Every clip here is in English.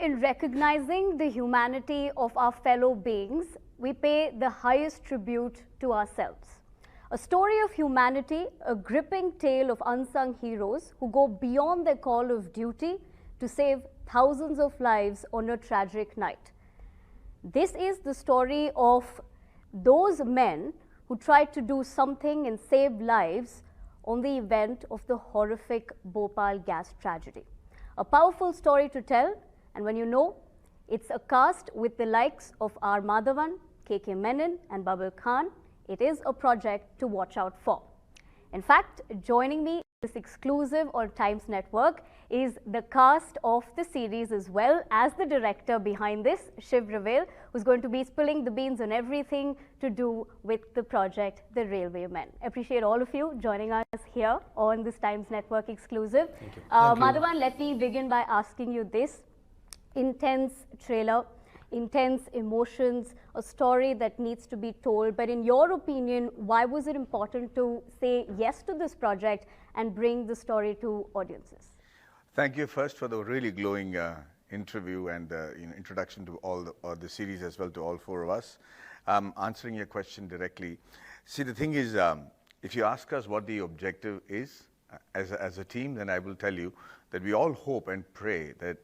in recognizing the humanity of our fellow beings, we pay the highest tribute to ourselves. A story of humanity, a gripping tale of unsung heroes who go beyond their call of duty to save thousands of lives on a tragic night. This is the story of those men who tried to do something and save lives on the event of the horrific Bhopal gas tragedy. A powerful story to tell, and when you know it's a cast with the likes of our Madhavan, Kay Menon and Babil Khan, it is a project to watch out for. In fact, joining me in this exclusive on Times Network is the cast of the series as well as the director behind this, Shiv Rawail, who's going to be spilling the beans on everything to do with the project, The Railway Men. Appreciate all of you joining us here on this Times Network exclusive. Thank you. Madhavan, let me begin by asking you this. Intense trailer, intense emotions, a story that needs to be told. But in your opinion, why was it important to say yes to this project and bring the story to audiences? Thank you first for the really glowing interview and introduction to all the series as well, to all four of us. Answering your question directly, see, the thing is, if you ask us what the objective is as a team, then I will tell you that we all hope and pray that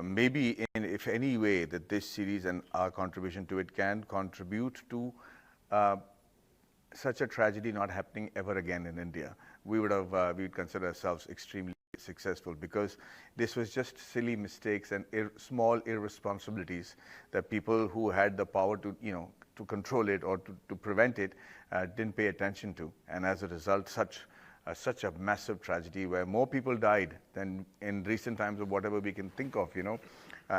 maybe if any way that this series and our contribution to it can contribute to such a tragedy not happening ever again in India. We would consider ourselves extremely successful, because this was just silly mistakes and small irresponsibilities that people who had the power to control it or to prevent it didn't pay attention to, and as a result such a massive tragedy where more people died than in recent times of whatever we can think of,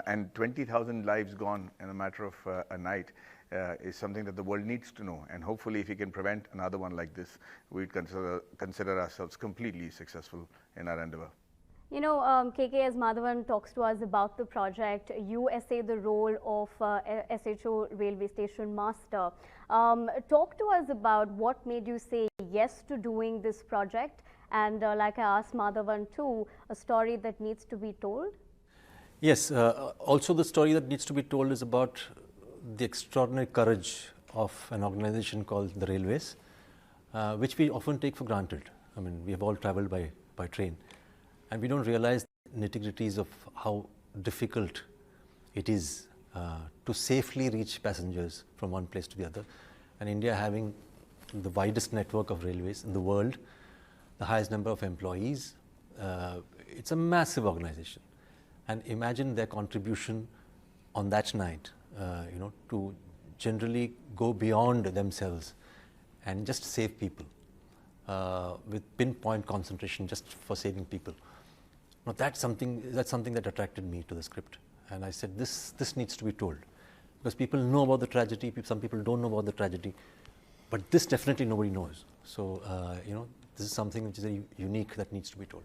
and 20,000 lives gone in a matter of a night is something that the world needs to know. And hopefully if we can prevent another one like this, we'd consider ourselves completely successful in our endeavor. KK, as Madhavan talks to us about the project, you essay the role of SHO Railway Station Master. Talk to us about what made you say yes to doing this project, and like I asked Madhavan too, a story that needs to be told? Yes, also the story that needs to be told is about the extraordinary courage of an organization called the Railways, which we often take for granted. I mean, we have all traveled by train, and we don't realize the nitty-gritties of how difficult it is to safely reach passengers from one place to the other. And India having the widest network of railways in the world, the highest number of employees, it's a massive organization. And imagine their contribution on that night, to generally go beyond themselves and just save people with pinpoint concentration just for saving people. Now that's something that attracted me to the script, and I said this needs to be told, because people know about the tragedy, some people don't know about the tragedy, but this definitely nobody knows. So this is something which is very unique that needs to be told.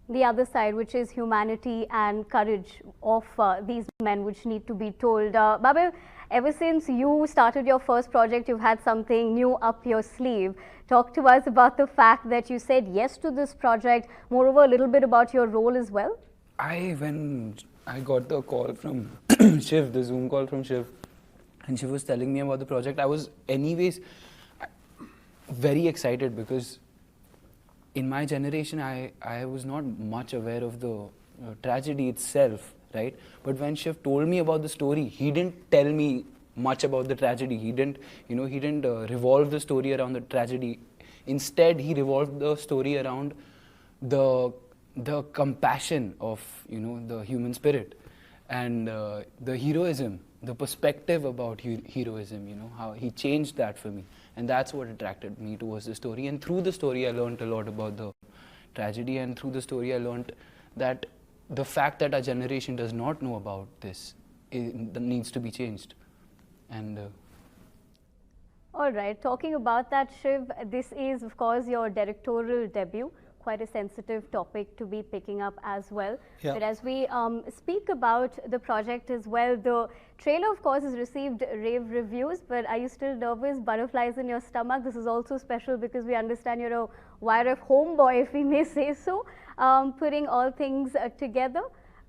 The other side, which is humanity and courage of these men, which need to be told. Babil, ever since you started your first project, you've had something new up your sleeve. Talk to us about the fact that you said yes to this project. Moreover, a little bit about your role as well. When I got the call from Shiv, the Zoom call from Shiv, and Shiv was telling me about the project, I was anyways very excited, because in my generation, I was not much aware of the tragedy itself, right? But when Shiv told me about the story, he didn't tell me much about the tragedy. He didn't revolve the story around the tragedy. Instead, he revolved the story around the compassion of the human spirit, and the heroism, the perspective about heroism. How he changed that for me. And that's what attracted me towards the story. And through the story, I learned a lot about the tragedy. And through the story, I learned that the fact that our generation does not know about this needs to be changed. And all right, talking about that, Shiv, this is, of course, your directorial debut. Quite a sensitive topic to be picking up as well. Yeah. But as we speak about the project as well, the trailer, of course, has received rave reviews, but are you still nervous? Butterflies in your stomach? This is also special because we understand you're a YRF homeboy, if we may say so, putting all things together.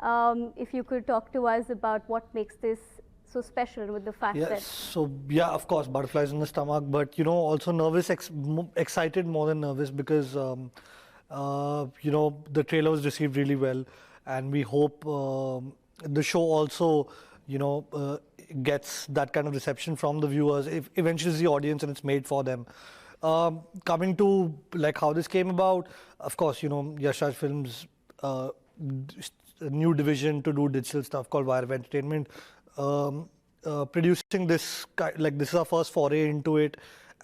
If you could talk to us about what makes this so special with the fact that... So yeah, of course, butterflies in the stomach, but you know, also nervous, excited more than nervous because you know, the trailer was received really well, and we hope the show also, you know, gets that kind of reception from the viewers. If eventually it's the audience and it's made for them. Coming to like how this came about, of course, you know, Yash Raj Films, a new division to do digital stuff called Wire of Entertainment. Producing this, like this is our first foray into it,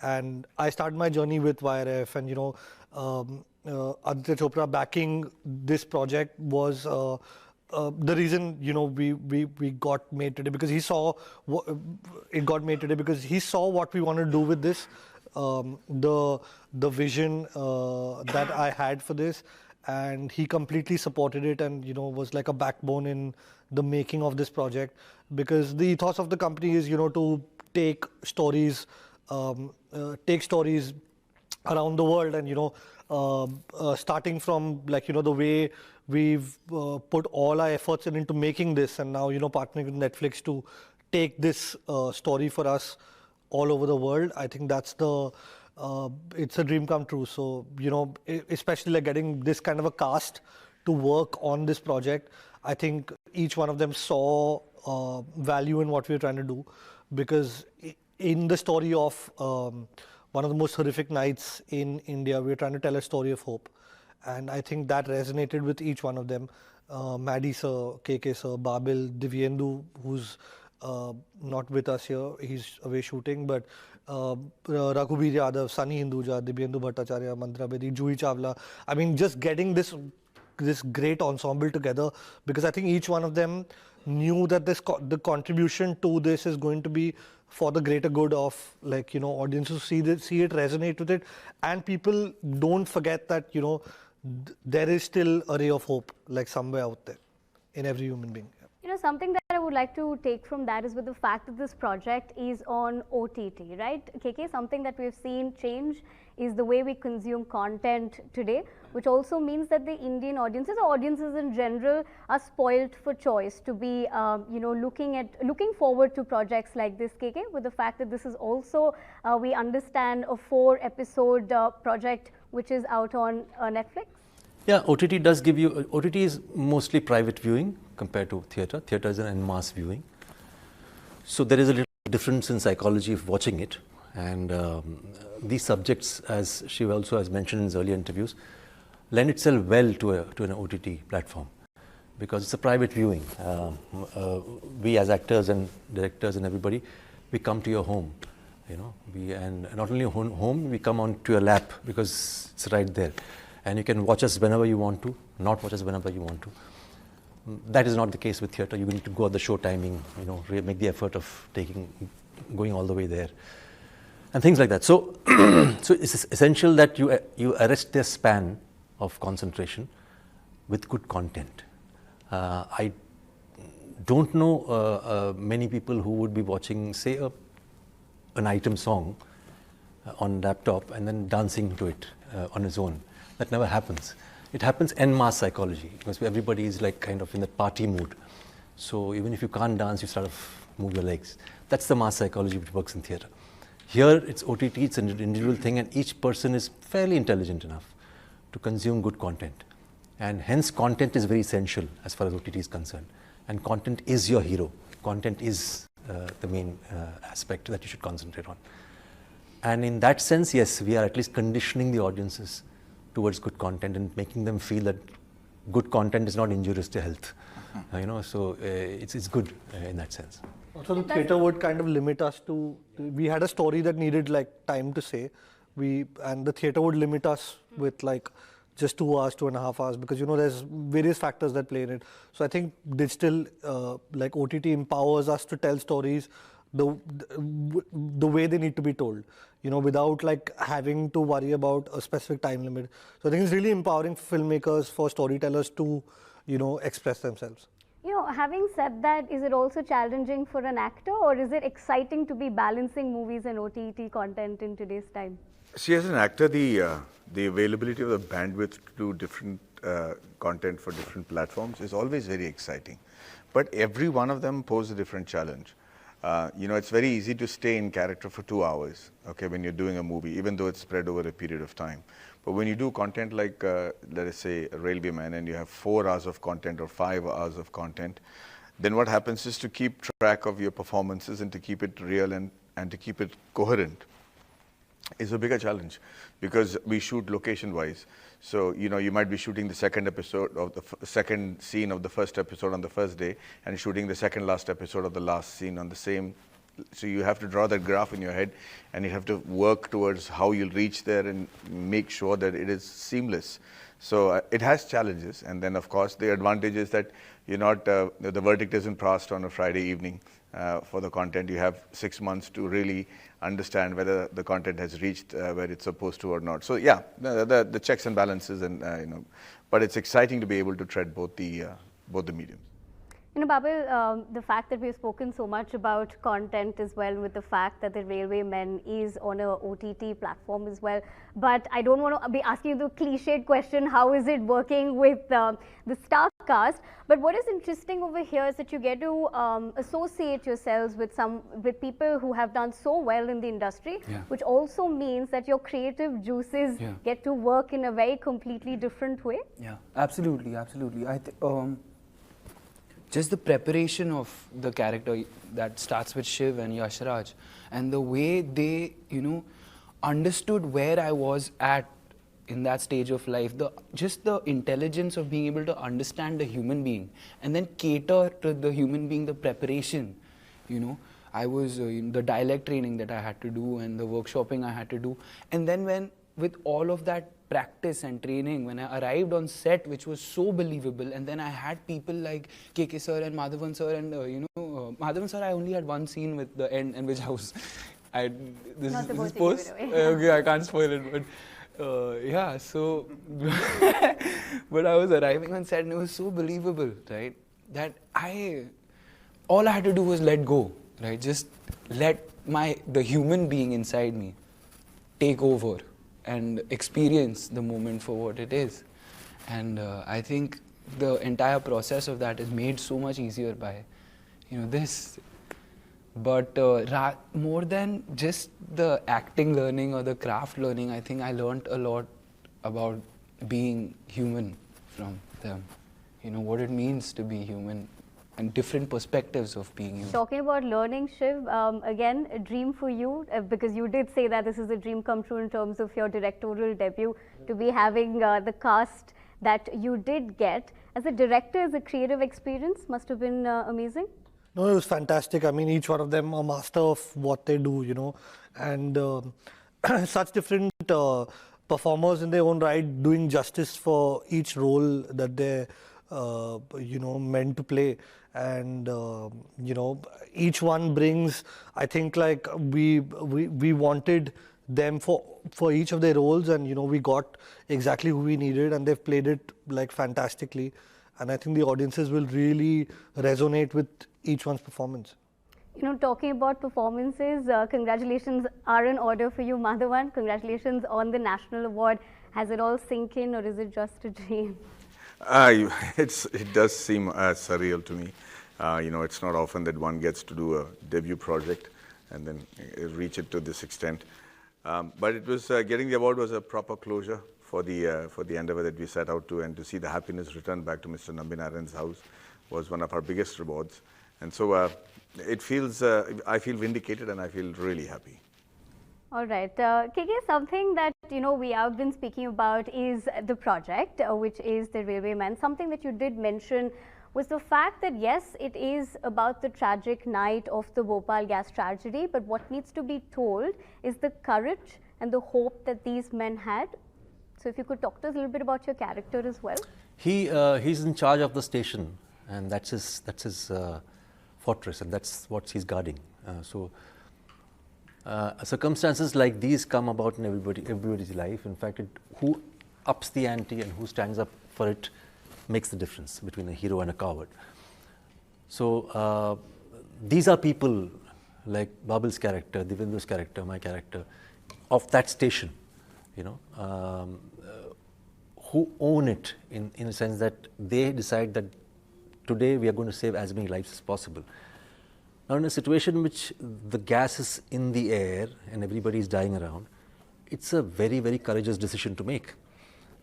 and I started my journey with YRF, and you know, Aditya Chopra backing this project was the reason, you know, we got made today, because he saw it got made today because he saw what we wanted to do with this, the vision that I had for this, and he completely supported it, and you know, was like a backbone in the making of this project, because the ethos of the company is, you know, to take stories around the world, and you know, starting from like, you know, the way we've put all our efforts into making this, and now, you know, partnering with Netflix to take this story for us all over the world. I think that's the it's a dream come true. So, you know, especially like getting this kind of a cast to work on this project, I think each one of them saw value in what we were trying to do, because in the story of one of the most horrific nights in India, we were trying to tell a story of hope. And I think that resonated with each one of them. Maddie sir, KK sir, Babil, Divyendu, who's not with us here, he's away shooting, but Raghubir Yadav, Sunny Hinduja, Divyendu Bhattacharya, Mantra Bedi, Juhi Chawla. I mean, just getting this great ensemble together, because I think each one of them knew that the contribution to this is going to be for the greater good of, like, you know, audiences see it, resonate with it, and people don't forget that, you know, there is still a ray of hope, like somewhere out there in every human being. You know, something that I would like to take from that is with the fact that this project is on OTT, right? KK, something that we've seen change is the way we consume content today, which also means that the Indian audiences, or audiences in general, are spoiled for choice to be, you know, looking forward to projects like this, KK, with the fact that this is also, we understand, a 4-episode project which is out on Netflix. Yeah, OTT does give you, OTT is mostly private viewing compared to theatre. Theatre is an en masse viewing. So there is a little difference in psychology of watching it. And these subjects, as Shiv also has mentioned in his earlier interviews, lend itself well to an OTT platform, because it's a private viewing. We as actors and directors and everybody, we come to your home, you know, and not only home, we come onto your lap, because it's right there. And you can watch us whenever you want to, not watch us whenever you want to. That is not the case with theatre. You need to go at the show timing, you know, make the effort of going all the way there, and things like that. So, so it's essential that you arrest their span of concentration with good content. I don't know many people who would be watching, say, an item song on laptop and then dancing to it on his own. That never happens. It happens en masse psychology, because everybody is like kind of in that party mood. So even if you can't dance, you sort of move your legs. That's the mass psychology which works in theatre. Here it's OTT, it's an individual thing, and each person is fairly intelligent enough to consume good content. And hence content is very essential as far as OTT is concerned. And content is your hero. Content is the main aspect that you should concentrate on. And in that sense, yes, we are at least conditioning the audiences towards good content and making them feel that good content is not injurious to health. You know, so it's good in that sense. Also, the theatre would kind of limit us to, we had a story that needed like time to say, and the theatre would limit us with like just 2 hours, 2.5 hours, because, you know, there's various factors that play in it. So I think digital, like OTT, empowers us to tell stories the way they need to be told, you know, without like having to worry about a specific time limit. So I think it's really empowering for filmmakers, for storytellers to, you know, express themselves. You know, having said that, is it also challenging for an actor, or is it exciting to be balancing movies and OTT content in today's time? See, as an actor, the availability of the bandwidth to do different content for different platforms is always very exciting. But every one of them poses a different challenge. It's very easy to stay in character for 2 hours, okay, when you're doing a movie, even though it's spread over a period of time. But when you do content like, let us say, Railwayman, and you have 4 hours of content or 5 hours of content, then what happens is to keep track of your performances and to keep it real and to keep it coherent is a bigger challenge, because we shoot location-wise. So, you might be shooting the second episode of the second scene of the first episode on the first day and shooting the second last episode of the last scene on the same. So you have to draw that graph in your head, and you have to work towards how you'll reach there and make sure that it is seamless. So it has challenges, and then of course the advantage is that you're not, the verdict isn't passed on a Friday evening for the content. You have 6 months to really understand whether the content has reached where it's supposed to or not. So yeah, the checks and balances, and but it's exciting to be able to tread both the mediums. Babil, the fact that we've spoken so much about content as well, with the fact that the Railwaymen is on a OTT platform as well, but I don't want to be asking you the cliched question, how is it working with the star cast? But what is interesting over here is that you get to associate yourselves with people who have done so well in the industry, which also means that your creative juices get to work in a very completely different way. Yeah, absolutely. Just the preparation of the character that starts with Shiv and Yashraj, and the way they, understood where I was at in that stage of life, just the intelligence of being able to understand the human being and then cater to the human being, the preparation, I was, the dialect training that I had to do and the workshopping I had to do. And then with all of that practice and training, when I arrived on set, which was so believable, and then I had people like KK sir and Madhavan sir, and Madhavan sir, I only had one scene with the end, and which I was, this is post, okay, I can't spoil it, but yeah, so, but I was arriving on set and it was so believable, right, that all I had to do was let go, right, just let the human being inside me take over and experience the moment for what it is. And I think the entire process of that is made so much easier by, this. But more than just the acting learning or the craft learning, I think I learned a lot about being human from them. What it means to be human and different perspectives of being human. Talking about learning, Shiv, again, a dream for you, because you did say that this is a dream come true in terms of your directorial debut, to be having the cast that you did get. As a director, as a creative experience, must have been amazing? No, it was fantastic. I mean, each one of them a master of what they do, and such different performers in their own right, doing justice for each role that they're meant to play. And each one brings, I think, like we wanted them for each of their roles, and we got exactly who we needed, and they've played it like fantastically. And I think the audiences will really resonate with each one's performance. Talking about performances, congratulations are in order for you, Madhavan. Congratulations on the National Award. Has it all sunk in, or is it just a dream? It does seem surreal to me. It's not often that one gets to do a debut project and then reach it to this extent. But it was getting the award was a proper closure for the endeavor that we set out to, and to see the happiness returned back to Mr. Nambinaran's house was one of our biggest rewards. And so it feels, I feel vindicated, and I feel really happy. All right. KK, something that, we have been speaking about is the project, which is the Railwayman. Something that you did mention was the fact that, yes, it is about the tragic night of the Bhopal gas tragedy, but what needs to be told is the courage and the hope that these men had. So if you could talk to us a little bit about your character as well. He's in charge of the station, and that's his fortress, and that's what he's guarding. Circumstances like these come about in everybody's life. In fact, who ups the ante and who stands up for it makes the difference between a hero and a coward. So these are people like Babil's character, Divyendu's character, my character, of that station, who own it in a sense that they decide that today we are going to save as many lives as possible. Now, in a situation in which the gas is in the air and everybody is dying around, it's a very, very courageous decision to make.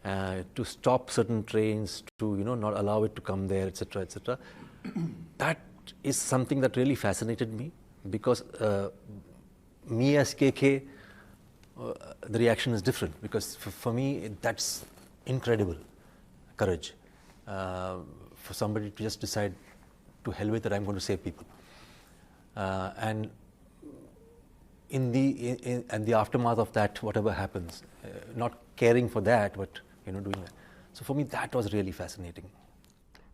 To stop certain trains, to not allow it to come there, etc., etc. That is something that really fascinated me, because me as KK, the reaction is different, because for me that's incredible courage for somebody to just decide to hell with it, I'm going to save people. And in the aftermath of that, whatever happens, not caring for that, but doing that. So for me, that was really fascinating.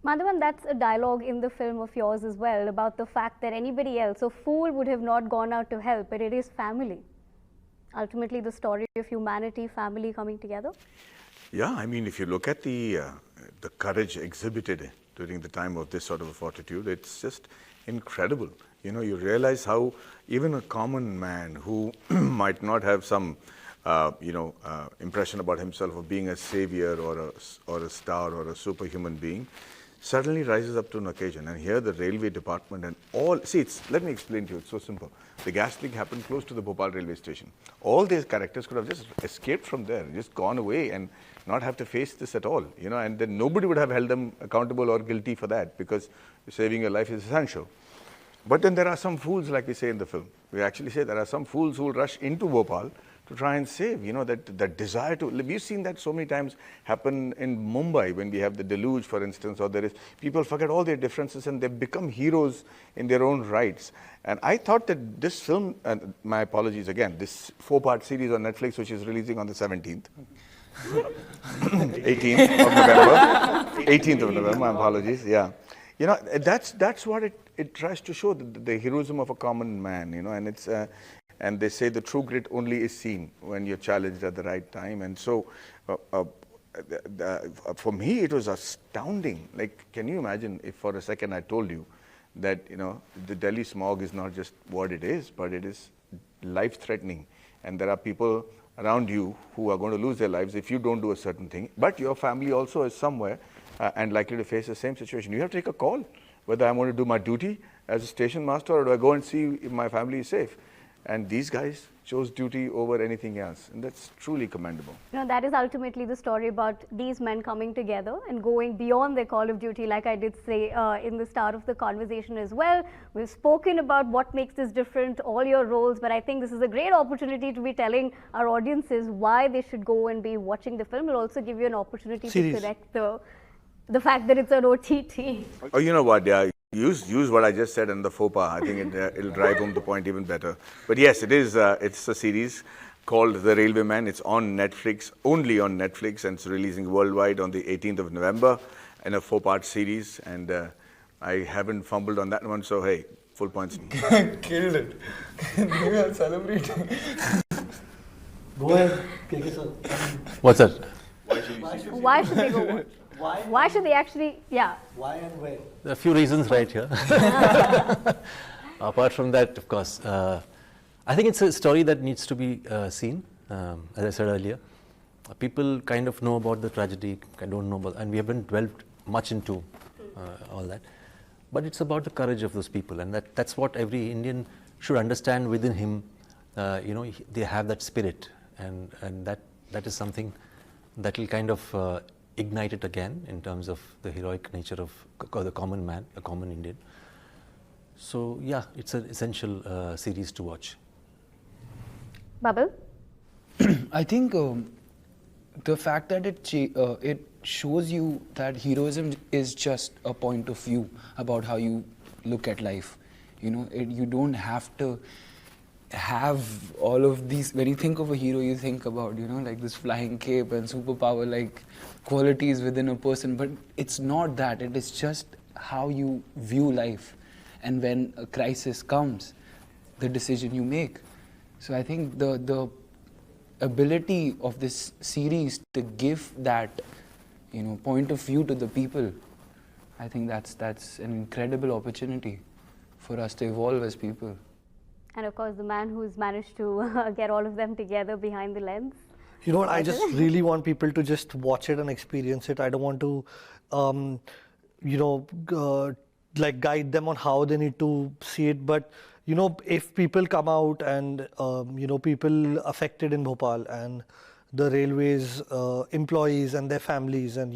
Madhavan, that's a dialogue in the film of yours as well, about the fact that anybody else, a fool, would have not gone out to help, but it is family. Ultimately, the story of humanity, family coming together. Yeah, I mean, if you look at the courage exhibited during the time of this sort of a fortitude, it's just incredible. You realize how even a common man who might not have some impression about himself of being a savior or a star or a superhuman being, suddenly rises up to an occasion. And here the railway department and all, let me explain to you, it's so simple. The gas leak happened close to the Bhopal railway station. All these characters could have just escaped from there, just gone away and not have to face this at all, and then nobody would have held them accountable or guilty for that, because saving your life is essential. But then there are some fools, like we say in the film. We actually say there are some fools who will rush into Bhopal to try and save, that desire to live. We've seen that so many times happen in Mumbai when we have the deluge, for instance, or people forget all their differences and they become heroes in their own rights. And I thought that this film, and my apologies again, this 4-part series on Netflix, which is releasing on the 17th, 18th of November, 18th of November, my apologies, yeah. That's what it tries to show, the heroism of a common man, and it's, and they say the true grit only is seen when you're challenged at the right time. And so, for me, it was astounding. Like, can you imagine if for a second I told you that, the Delhi smog is not just what it is, but it is life-threatening. And there are people around you who are going to lose their lives if you don't do a certain thing. But your family also is somewhere and likely to face the same situation. You have to take a call, whether I'm going to do my duty as a station master or do I go and see if my family is safe. And these guys chose duty over anything else, and that's truly commendable. That is ultimately the story about these men coming together and going beyond their call of duty, like I did say in the start of the conversation as well. We've spoken about what makes this different, all your roles, but I think this is a great opportunity to be telling our audiences why they should go and be watching the film. It'll also give you an opportunity to correct the fact that it's an OTT. Oh, you know what, yeah. Use what I just said in the faux pas. I think it'll drive home the point even better. But yes, it is. It's a series called The Railwayman. It's on Netflix, only on Netflix, and it's releasing worldwide on the 18th of November in a 4-part series. And I haven't fumbled on that one, so hey, full points. Killed it. We are celebrating. Go ahead, KK sir. What's that? Why should they go watch? Why should they actually, yeah. Why and where? There are a few reasons right here. Apart from that, of course, I think it's a story that needs to be seen, as I said earlier. People kind of know about the tragedy, don't know about, and we haven't dwelled much into all that. But it's about the courage of those people, and that's what every Indian should understand within him. They have that spirit, and that is something that will kind of ignite it again in terms of the heroic nature of the common man, a common Indian. So yeah, it's an essential series to watch. Babil? I think the fact that it shows you that heroism is just a point of view about how you look at life. You don't have to have all of these. When you think of a hero, you think about, like this flying cape and superpower like qualities within a person, but it's not that. It is just how you view life, and when a crisis comes, the decision you make. So I think the ability of this series to give that point of view to the people, I think that's an incredible opportunity for us to evolve as people. And of course, the man who's managed to get all of them together behind the lens. You know what? I just really want people to just watch it and experience it. I don't want to, like guide them on how they need to see it. But if people come out and people affected in Bhopal and the railways employees and their families, and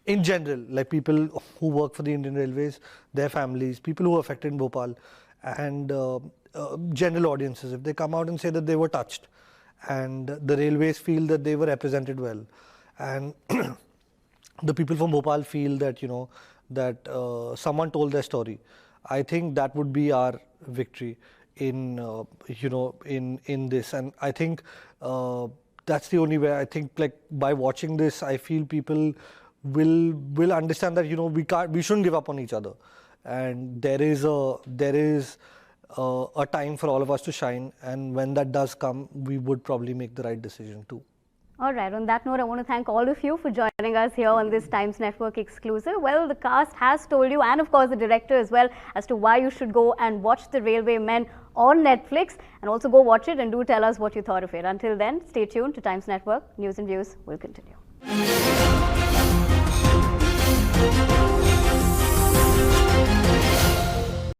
in general, like people who work for the Indian Railways, their families, people who are affected in Bhopal, and general audiences, if they come out and say that they were touched, and the railways feel that they were represented well, and the people from Bhopal feel that that someone told their story, I think that would be our victory in in this. And I think that's the only way. I think, like, by watching this, I feel people will understand that we shouldn't give up on each other, and there is a time for all of us to shine, and when that does come, we would probably make the right decision too. All right, on that note, I want to thank all of you for joining us here on this Times Network exclusive. Well, the cast has told you, and of course the director as well, as to why you should go and watch The Railway Men on Netflix, and also go watch it and do tell us what you thought of it. Until then, stay tuned to Times Network. News and views will continue.